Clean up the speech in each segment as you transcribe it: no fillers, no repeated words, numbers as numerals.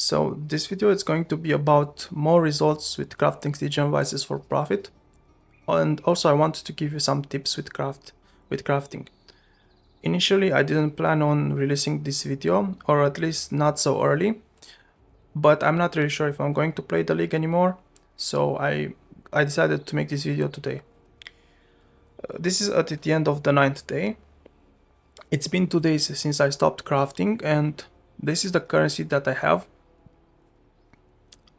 So this video is going to be about more results with crafting Stygian vices for profit, and also I wanted to give you some tips with crafting. Initially I didn't plan on releasing this video, or at least not so early, but I'm not really sure if I'm going to play the league anymore, so I decided to make this video today. This is at the end of the 9th day. It's been 2 days since I stopped crafting, and this is the currency that I have.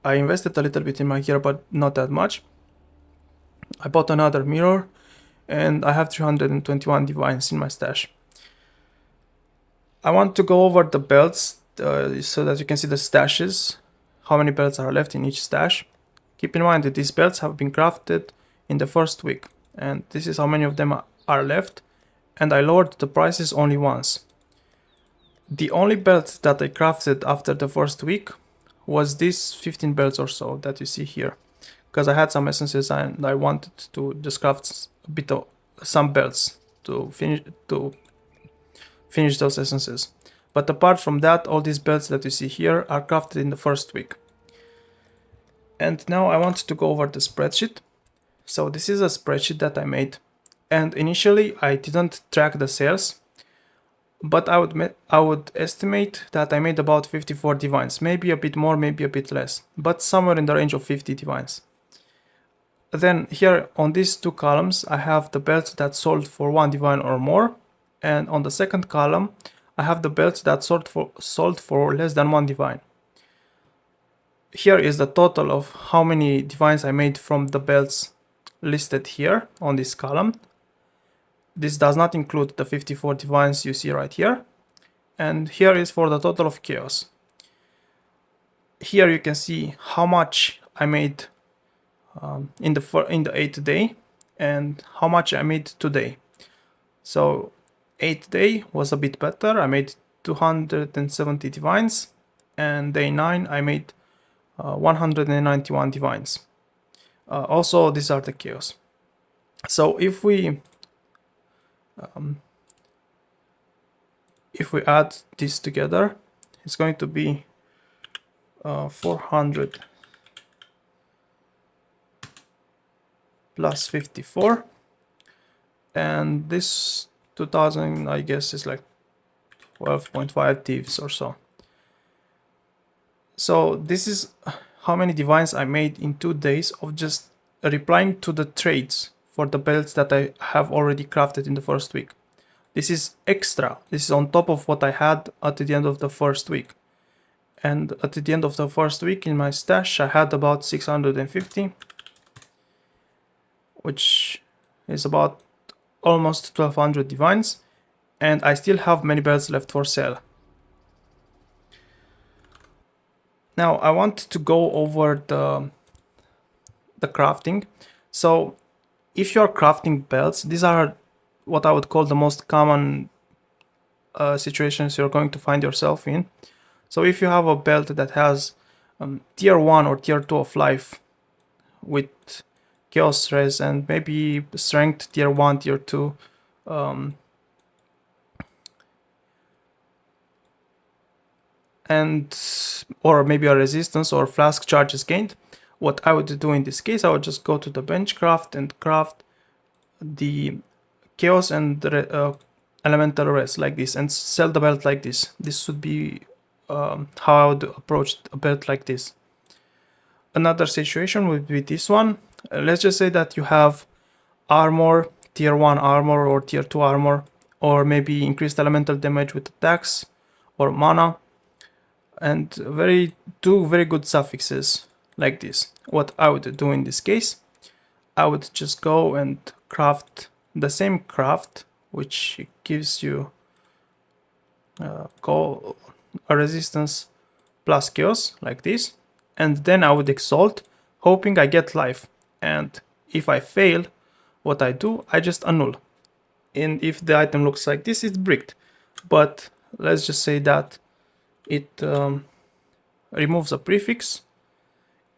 I invested a little bit in my gear, but not that much. I bought another mirror, and I have 321 divines in my stash. I want to go over the belts so that you can see the stashes, how many belts are left in each stash. Keep in mind that these belts have been crafted in the first week, and this is how many of them are left, and I lowered the prices only once. The only belt that I crafted after the first week was these 15 belts or so that you see here, because I had some essences and I wanted to just craft a bit of some belts to finish those essences. But apart from that, all these belts that you see here are crafted in the first week. And now I want to go over the spreadsheet. So this is a spreadsheet that I made, and initially I didn't track the sales, but I would estimate that I made about 54 divines, maybe a bit more, maybe a bit less, but somewhere in the range of 50 divines. Then here on these two columns I have the belts that sold for 1 divine or more, and on the second column I have the belts that sold for less than 1 divine. Here is the total of how many divines I made from the belts listed here on this column. This does not include the 54 divines you see right here. And here is for the total of chaos. Here you can see how much I made in the 8th day and how much I made today. So 8th day was a bit better. I made 270 divines, and day 9 I made 191 divines. Also, these are the chaos. So if we add this together, it's going to be 400 plus 54, and this 2000 I guess is like 12.5 thieves or so. So this is how many divines I made in 2 days of just replying to the trades for the belts that I have already crafted in the first week. This is extra. This is on top of what I had at the end of the first week. And at the end of the first week in my stash I had about 650, which is about almost 1200 divines, and I still have many belts left for sale. Now I want to go over the crafting. So if you're crafting belts, these are what I would call the most common situations you're going to find yourself in. So if you have a belt that has tier 1 or tier 2 of life with chaos res and maybe strength tier 1, tier 2, or maybe a resistance or flask charges gained, what I would do in this case, I would just go to the bench craft and craft the chaos and the elemental res like this and sell the belt like this. This would be how I would approach a belt like this. Another situation would be this one. Let's just say that you have armor, tier 1 armor or tier 2 armor, or maybe increased elemental damage with attacks or mana, and two very good suffixes like this. What I would do in this case, I would just go and craft the same craft, which gives you a resistance plus chaos like this, and then I would exalt, hoping I get life. And if I fail, what I do, I just annul. And if the item looks like this, it's bricked. But let's just say that it removes a prefix.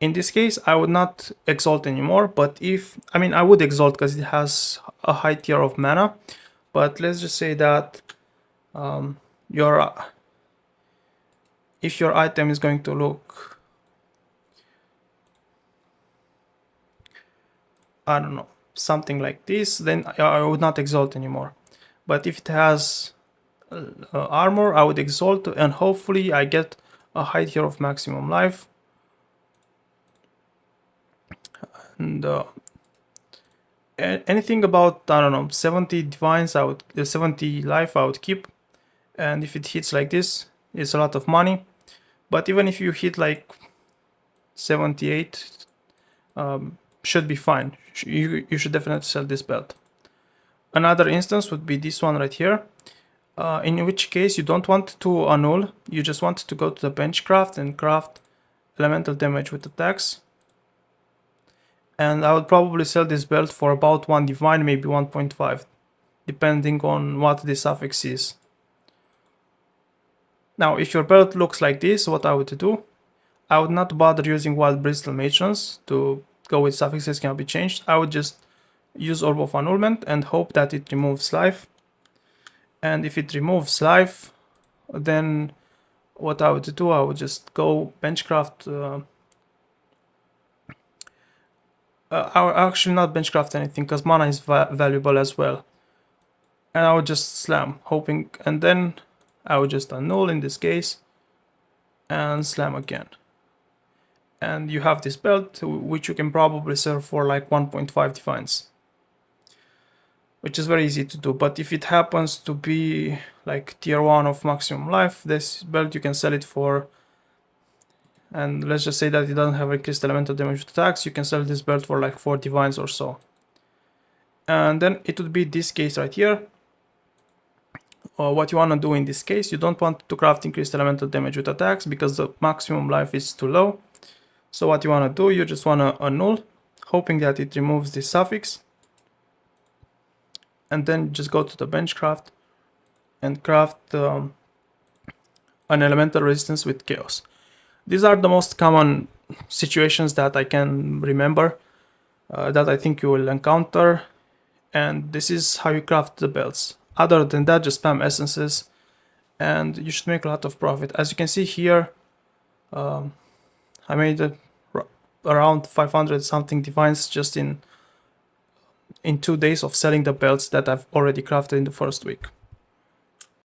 In this case, I would not exalt anymore, but I would exalt because it has a high tier of mana. But let's just say that you're if your item is going to look, I don't know, something like this, then I would not exalt anymore. But if it has armor, I would exalt, and hopefully I get a height here of maximum life. And anything about, I don't know, 70 divines, 70 life I would keep. And if it hits like this, it's a lot of money. But even if you hit like 78, should be fine. You should definitely sell this belt. Another instance would be this one right here, in which case you don't want to annul, you just want to go to the bench craft and craft elemental damage with attacks. And I would probably sell this belt for about 1 divine, maybe 1.5, depending on what the suffix is. Now, if your belt looks like this, what I would do, I would not bother using Wild Bristle Matrons to go with suffixes cannot be changed. I would just use Orb of Annulment and hope that it removes life. And if it removes life, then what I would do, I would just go benchcraft. I would actually not benchcraft anything because mana is valuable as well. And I would just slam, hoping, and then I would just annul in this case and slam again. And you have this belt, which you can probably sell for like 1.5 divines, which is very easy to do. But if it happens to be like tier 1 of maximum life, this belt you can sell it for, and let's just say that it doesn't have increased elemental damage with attacks, you can sell this belt for like 4 divines or so. And then it would be this case right here. What you want to do in this case, you don't want to craft increased elemental damage with attacks because the maximum life is too low. So what you want to do, you just want to annul, hoping that it removes this suffix. And then just go to the bench craft and craft an elemental resistance with chaos. These are the most common situations that I can remember, that I think you will encounter. And this is how you craft the belts. Other than that, just spam essences and you should make a lot of profit. As you can see here, I made around 500 something divines just in 2 days of selling the belts that I've already crafted in the first week.